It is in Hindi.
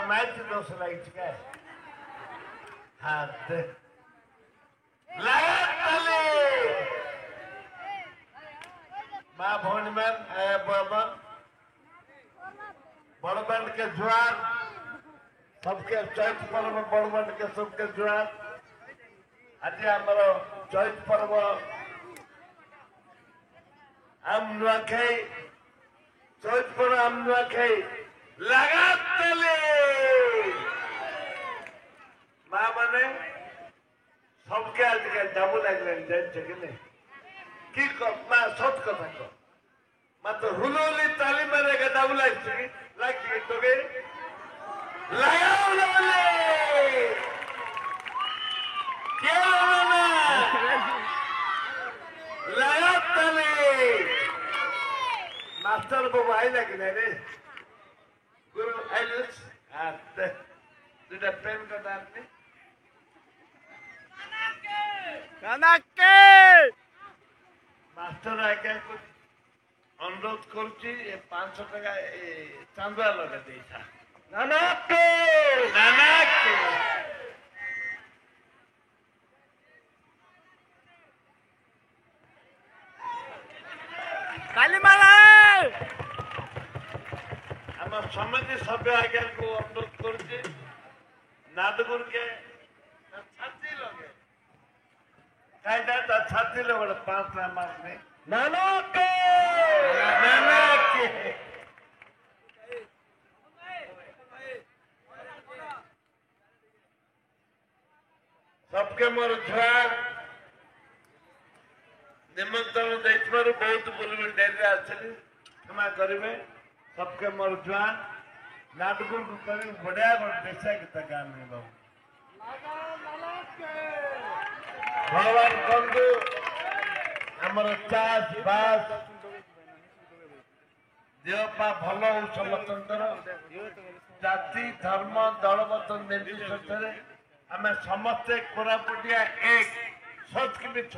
मैच दोष लगे हाँ माँ भौनी मैन बड़बंड के जुआर सबके चैत पर्व बड़बंड के सबके जुआर आज आमर चैत पर्व आम नुआखाई चैत पर्व आम नुआखाई लगाताले माँ मैंने सबके आजकल डाबू लगे जान नहीं कि सत कथा कह मत हुलुली ताली मारे डाबू लगे तो मास्टर बाबू आईला कि नहीं रे गुरु आइलस दुटा पेन का दाम नहीं मास्टर आज्ञा अनुरोध करुच्ची 500 टका चांदा लगा दे समिति सभ्य आज्ञा को अनुरोध करुच्ची नादगुर के छाती लगे छाती लोग 5 मार्क नहीं सबके मोर जुआर निमंत्रण देथिबारु बहुत बोलबे डेरी आछली क्षमा करिवे सबके मोर जुआर नाटक को करी बढ़िया देशा के गान में बाबू भगवान बंधु आमर चाष बास देहपा भल हो समस्त जाति धर्म दलगत निर्विशेष आम समस्ते कोरापुटिया एक सच कि मिछ